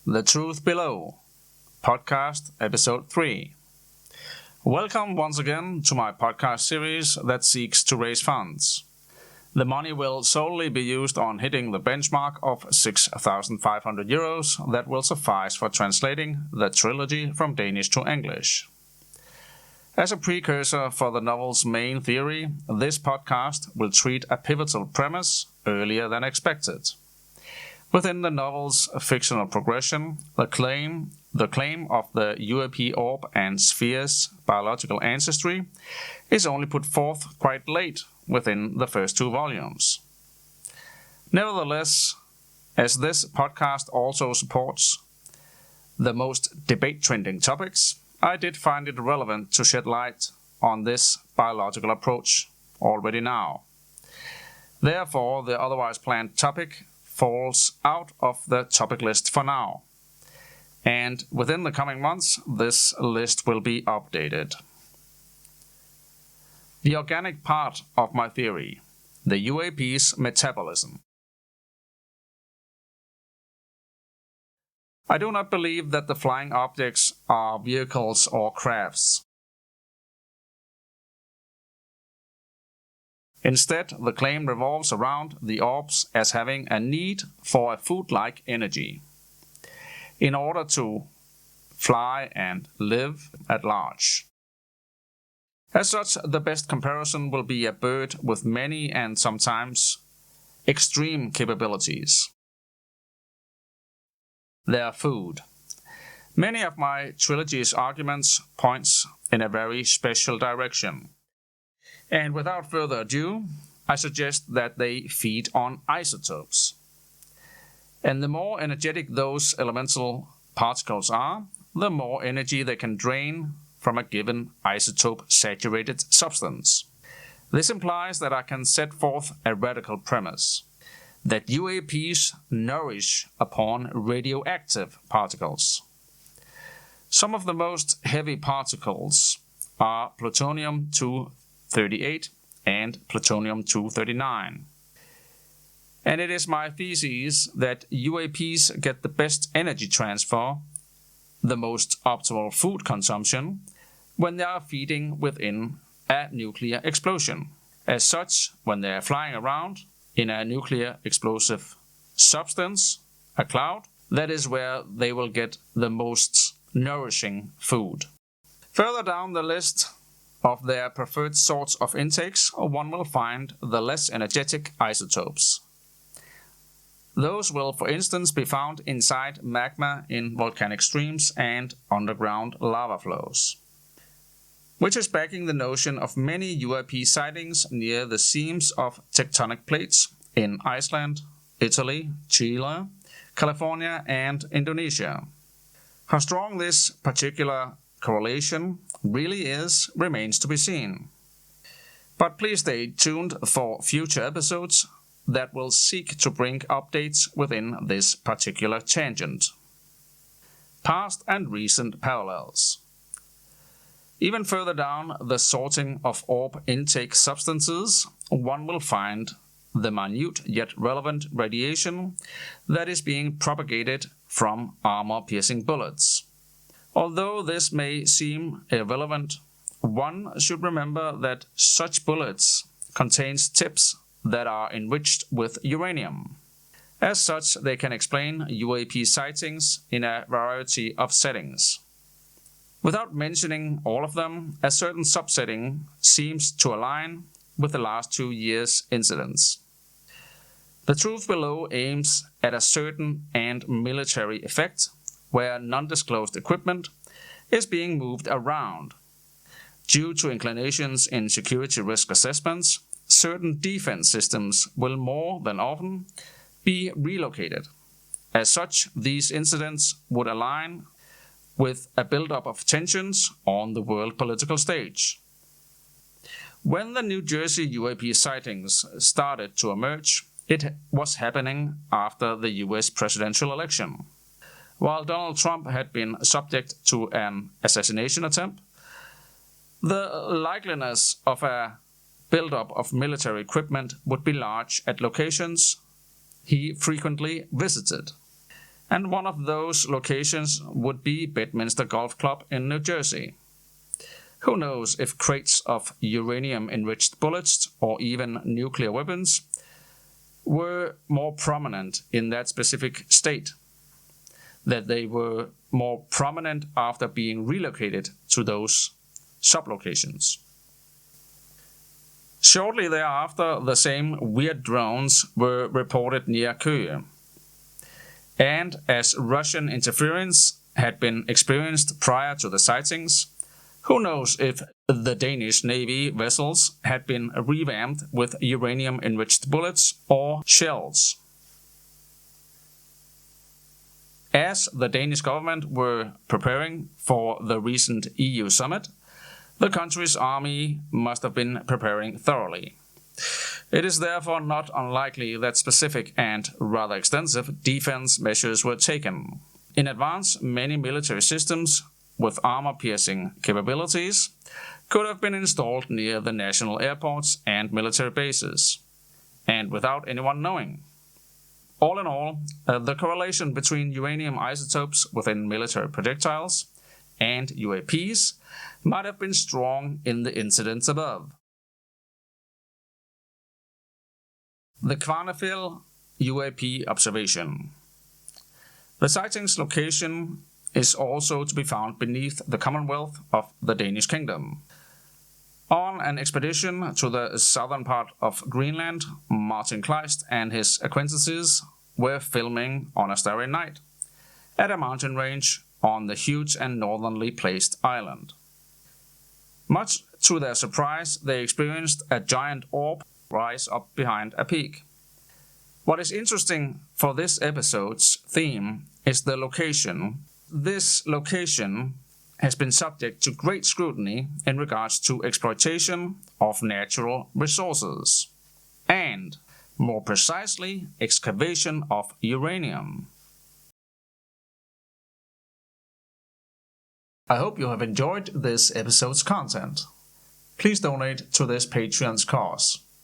The Truth Below, podcast episode 3. Welcome once again to my podcast series that seeks to raise funds. The money will solely be used on hitting the benchmark of 6,500 euros that will suffice for translating the trilogy from Danish to English. As a precursor for the novel's main theory, this podcast will treat a pivotal premise earlier than expected. Within the novel's fictional progression, the claim of the UAP orb and sphere's biological ancestry is only put forth quite late within the first 2 volumes. Nevertheless, as this podcast also supports the most debate-trending topics, I did find it relevant to shed light on this biological approach already now. Therefore, the otherwise planned topic falls out of the topic list for now. And within the coming months, this list will be updated. The organic part of my theory, the UAPs' metabolism. I do not believe that the flying objects are vehicles or crafts. Instead, the claim revolves around the orbs as having a need for a food-like energy in order to fly and live at large. As such, the best comparison will be a bird with many and sometimes extreme capabilities. Their food. Many of my trilogy's arguments points in a very special direction. And without further ado, I suggest that they feed on isotopes. And the more energetic those elemental particles are, the more energy they can drain from a given isotope-saturated substance. This implies that I can set forth a radical premise, that UAPs nourish upon radioactive particles. Some of the most heavy particles are plutonium-238 and plutonium-239. And it is my thesis that UAPs get the best energy transfer, the most optimal food consumption, when they are feeding within a nuclear explosion. As such, when they are flying around in a nuclear explosive substance, a cloud, that is where they will get the most nourishing food. Further down the list of their preferred sorts of intakes, one will find the less energetic isotopes. Those will, for instance, be found inside magma in volcanic streams and underground lava flows, which is backing the notion of many UAP sightings near the seams of tectonic plates in Iceland, Italy, Chile, California, and Indonesia. How strong this particular correlation really is remains to be seen. But please stay tuned for future episodes that will seek to bring updates within this particular tangent. Past and recent parallels. Even further down the sorting of orb intake substances, one will find the minute yet relevant radiation that is being propagated from armor-piercing bullets. Although this may seem irrelevant, one should remember that such bullets contain tips that are enriched with uranium. As such, they can explain UAP sightings in a variety of settings. Without mentioning all of them, a certain subsetting seems to align with the last 2 years' incidents. The Truth Below aims at a certain and military effect where non-disclosed equipment is being moved around. Due to inclinations in security risk assessments, certain defense systems will more than often be relocated. As such, these incidents would align with a build-up of tensions on the world political stage. When the New Jersey UAP sightings started to emerge, it was happening after the US presidential election. While Donald Trump had been subject to an assassination attempt, the likeliness of a build-up of military equipment would be large at locations he frequently visited. and one of those locations would be Bedminster Golf Club in New Jersey. Who knows if crates of uranium-enriched bullets or even nuclear weapons were more prominent in that specific state, that they were more prominent after being relocated to those sublocations. Shortly thereafter, the same weird drones were reported near Køge. And as Russian interference had been experienced prior to the sightings, who knows if the Danish Navy vessels had been revamped with uranium-enriched bullets or shells. As the Danish government were preparing for the recent EU summit, the country's army must have been preparing thoroughly. It is therefore not unlikely that specific and rather extensive defense measures were taken. In advance, many military systems with armor-piercing capabilities could have been installed near the national airports and military bases, and without anyone knowing. All in all, the correlation between uranium isotopes within military projectiles and UAPs might have been strong in the incidents above. The Kvarnefjell UAP observation. The sightings location is also to be found beneath the Commonwealth of the Danish Kingdom. On an expedition to the southern part of Greenland, Martin Kleist and his acquaintances were filming on a starry night at a mountain range on the huge and northernly placed island. Much to their surprise, they experienced a giant orb rise up behind a peak. What is interesting for this episode's theme is the location. This location has been subject to great scrutiny in regards to exploitation of natural resources, and, more precisely, excavation of uranium. I hope you have enjoyed this episode's content. Please donate to this Patreon's cause.